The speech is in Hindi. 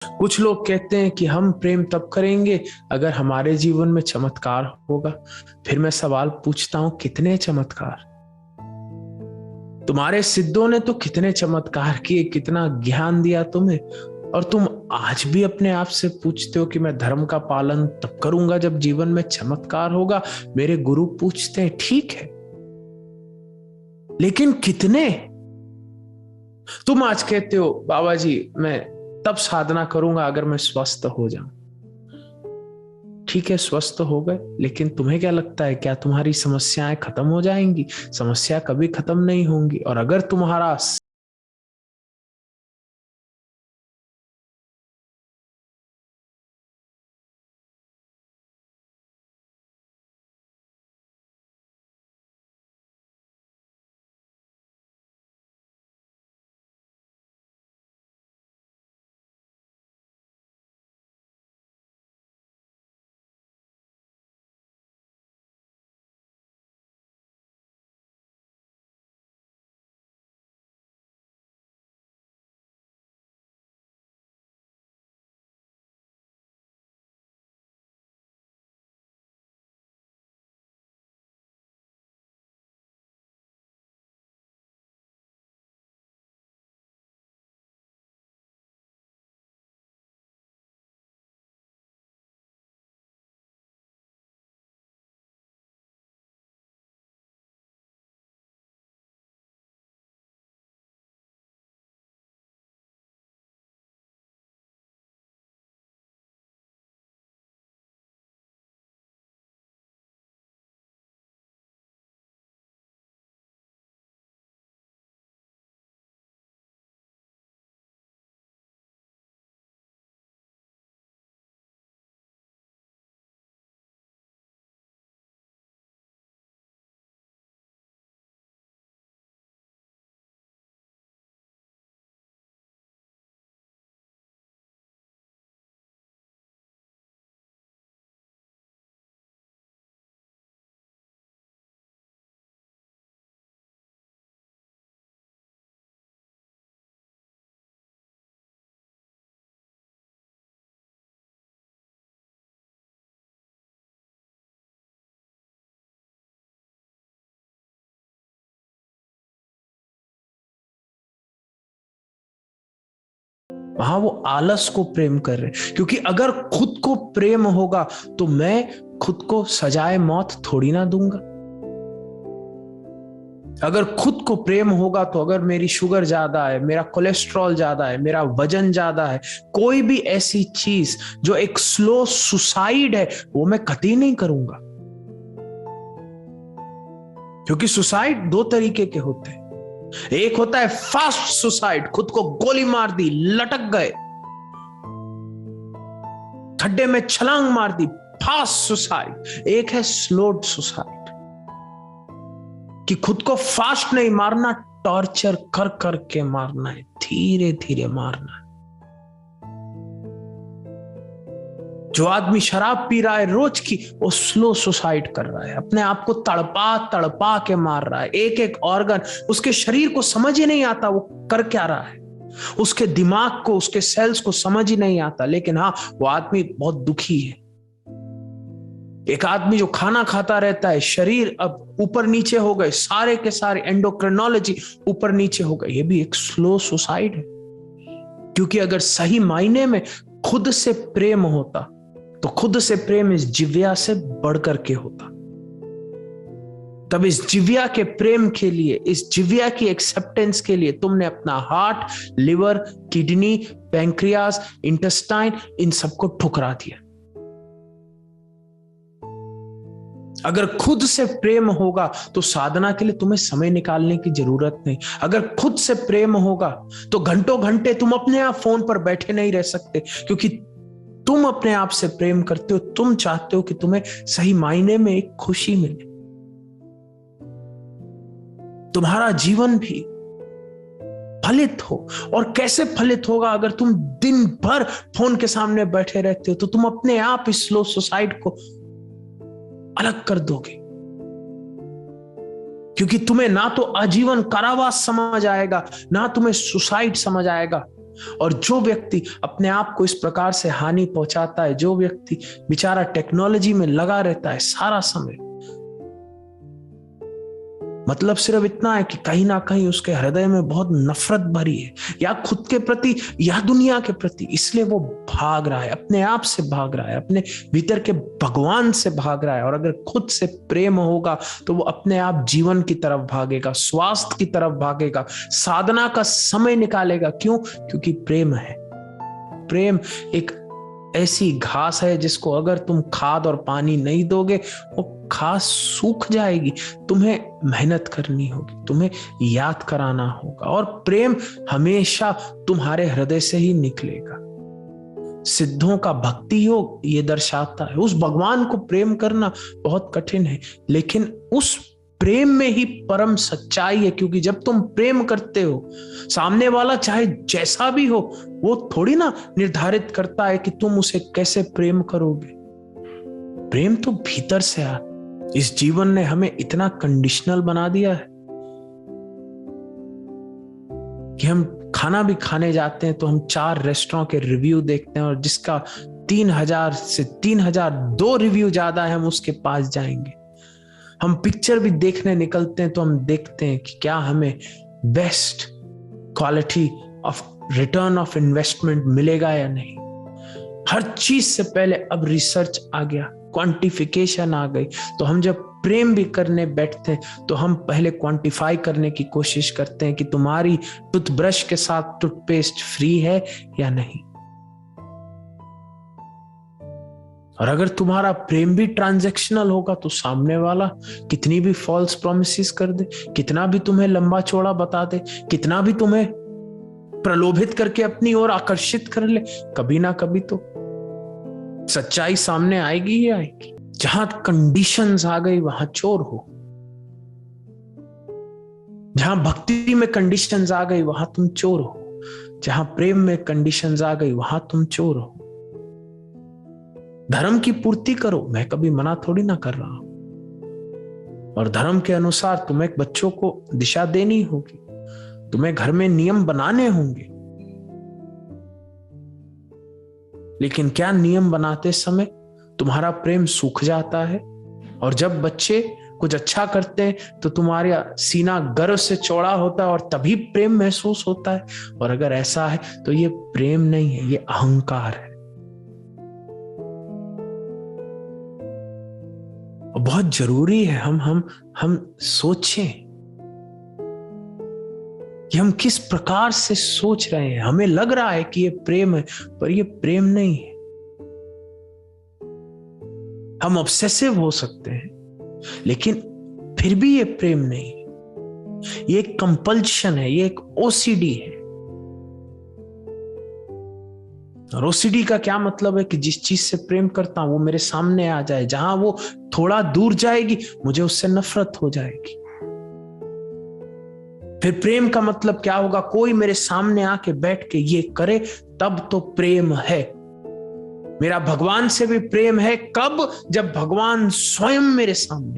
कुछ लोग कहते हैं कि हम प्रेम तब करेंगे अगर हमारे जीवन में चमत्कार होगा। फिर मैं सवाल पूछता हूं, कितने चमत्कार? तुम्हारे सिद्धों ने तो कितने चमत्कार किए, कितना ज्ञान दिया तुम्हें, और तुम आज भी अपने आप से पूछते हो कि मैं धर्म का पालन तब करूंगा जब जीवन में चमत्कार होगा। मेरे गुरु पूछते हैं, ठीक है, लेकिन कितने? तुम आज कहते हो बाबा जी मैं तब साधना करूंगा अगर मैं स्वस्थ हो जाऊं। ठीक है, स्वस्थ हो गए, लेकिन तुम्हें क्या लगता है, क्या तुम्हारी समस्याएं खत्म हो जाएंगी? समस्या कभी खत्म नहीं होंगी। और अगर तुम्हारा वहां वो आलस को प्रेम कर रहे हैं, क्योंकि अगर खुद को प्रेम होगा तो मैं खुद को सजाए मौत थोड़ी ना दूंगा। अगर खुद को प्रेम होगा तो अगर मेरी शुगर ज्यादा है, मेरा कोलेस्ट्रॉल ज्यादा है, मेरा वजन ज्यादा है, कोई भी ऐसी चीज जो एक स्लो सुसाइड है, वो मैं कतई नहीं करूंगा। क्योंकि सुसाइड दो तरीके के होते हैं। एक होता है फास्ट सुसाइड, खुद को गोली मार दी, लटक गए, खड्डे में छलांग मार दी, फास्ट सुसाइड। एक है स्लोड सुसाइड, कि खुद को फास्ट नहीं मारना, टॉर्चर कर करके मारना है, धीरे धीरे मारना है। जो आदमी शराब पी रहा है रोज की, वो स्लो सुसाइड कर रहा है, अपने आप को तड़पा तड़पा के मार रहा है। एक एक ऑर्गन, उसके शरीर को समझ ही नहीं आता वो कर क्या रहा है, उसके दिमाग को, उसके सेल्स को समझ ही नहीं आता। लेकिन हाँ, वो आदमी बहुत दुखी है। एक आदमी जो खाना खाता रहता है, शरीर अब ऊपर नीचे हो गए, सारे के सारे एंडोक्रिनोलॉजी ऊपर नीचे हो गए, ये भी एक स्लो सुसाइड है। क्योंकि अगर सही मायने में खुद से प्रेम होता तो खुद से प्रेम इस जिव्या से बढ़कर के होता। तब इस जिव्या के प्रेम के लिए, इस जिव्या की एक्सेप्टेंस के लिए तुमने अपना heart, liver, kidney, pancreas, intestine, इन सबको ठुकरा दिया। अगर खुद से प्रेम होगा तो साधना के लिए तुम्हें समय निकालने की जरूरत नहीं। अगर खुद से प्रेम होगा तो घंटों घंटे तुम अपने आप फोन पर बैठे नहीं रह सकते, क्योंकि तुम अपने आप से प्रेम करते हो। तुम चाहते हो कि तुम्हें सही मायने में एक खुशी मिले, तुम्हारा जीवन भी फलित हो। और कैसे फलित होगा? अगर तुम दिन भर फोन के सामने बैठे रहते हो तो तुम अपने आप इस स्लो सुसाइड को अलग कर दोगे, क्योंकि तुम्हें ना तो आजीवन कारावास समझ आएगा, ना तुम्हें सुसाइड समझ आएगा। और जो व्यक्ति अपने आप को इस प्रकार से हानि पहुंचाता है, जो व्यक्ति बेचारा टेक्नोलॉजी में लगा रहता है सारा समय, मतलब सिर्फ इतना है कि कहीं ना कहीं उसके हृदय में बहुत नफरत भरी है, या खुद के प्रति या दुनिया के प्रति, इसलिए वो भाग रहा है, अपने आप से भाग रहा है, अपने भीतर के भगवान से भाग रहा है। और अगर खुद से प्रेम होगा तो वो अपने आप जीवन की तरफ भागेगा, स्वास्थ्य की तरफ भागेगा, साधना का समय निकालेगा। क्यों? क्योंकि प्रेम है। प्रेम एक ऐसी घास है जिसको अगर तुम खाद और पानी नहीं दोगे वो घास सूख जाएगी। तुम्हें मेहनत करनी होगी, तुम्हें याद कराना होगा, और प्रेम हमेशा तुम्हारे हृदय से ही निकलेगा। सिद्धों का भक्ति योग ये दर्शाता है, उस भगवान को प्रेम करना बहुत कठिन है, लेकिन उस प्रेम में ही परम सच्चाई है। क्योंकि जब तुम प्रेम करते हो, सामने वाला चाहे जैसा भी हो, वो थोड़ी ना निर्धारित करता है कि तुम उसे कैसे प्रेम करोगे। प्रेम तो भीतर से आता। इस जीवन ने हमें इतना कंडीशनल बना दिया है कि हम खाना भी खाने जाते हैं तो हम 4 रेस्टोरेंट के रिव्यू देखते हैं, और जिसका 3000 से 3002 रिव्यू ज्यादा है हम उसके पास जाएंगे। हम पिक्चर भी देखने निकलते हैं तो हम देखते हैं कि क्या हमें best quality of return of investment मिलेगा या नहीं। हर चीज से पहले अब रिसर्च आ गया, क्वांटिफिकेशन आ गई। तो हम जब प्रेम भी करने बैठते हैं तो हम पहले क्वांटिफाई करने की कोशिश करते हैं कि तुम्हारी टूथब्रश के साथ टूथपेस्ट फ्री है या नहीं। और अगर तुम्हारा प्रेम भी ट्रांजैक्शनल होगा तो सामने वाला कितनी भी फॉल्स प्रॉमिसेस कर दे, कितना भी तुम्हें लंबा चौड़ा बता दे, कितना भी तुम्हें प्रलोभित करके अपनी ओर आकर्षित कर ले, कभी ना कभी तो सच्चाई सामने आएगी ही आएगी। जहां कंडीशंस आ गई वहां चोर हो, जहां भक्ति में कंडीशंस आ गई वहां तुम चोर हो, जहां प्रेम में कंडीशंस आ गई वहां तुम चोर हो। धर्म की पूर्ति करो, मैं कभी मना थोड़ी ना कर रहा हूं, और धर्म के अनुसार तुम्हें बच्चों को दिशा देनी होगी, तुम्हें घर में नियम बनाने होंगे। लेकिन क्या नियम बनाते समय तुम्हारा प्रेम सूख जाता है? और जब बच्चे कुछ अच्छा करते हैं तो तुम्हारा सीना गर्व से चौड़ा होता है और तभी प्रेम महसूस होता है? और अगर ऐसा है तो ये प्रेम नहीं है, ये अहंकार है। और बहुत जरूरी है हम सोचें कि हम किस प्रकार से सोच रहे हैं। हमें लग रहा है कि ये प्रेम है, पर ये प्रेम नहीं है। हम ऑब्सेसिव हो सकते हैं, लेकिन फिर भी ये प्रेम नहीं है। ये एक कंपल्शन है, ये एक ओसीडी है। और ओसीडी का क्या मतलब है कि जिस चीज से प्रेम करता हूं वो मेरे सामने आ जाए, जहां वो थोड़ा दूर जाएगी मुझे उससे नफरत हो जाएगी। फिर प्रेम का मतलब क्या होगा? कोई मेरे सामने आके बैठ के ये करे तब तो प्रेम है। मेरा भगवान से भी प्रेम है कब? जब भगवान स्वयं मेरे सामने।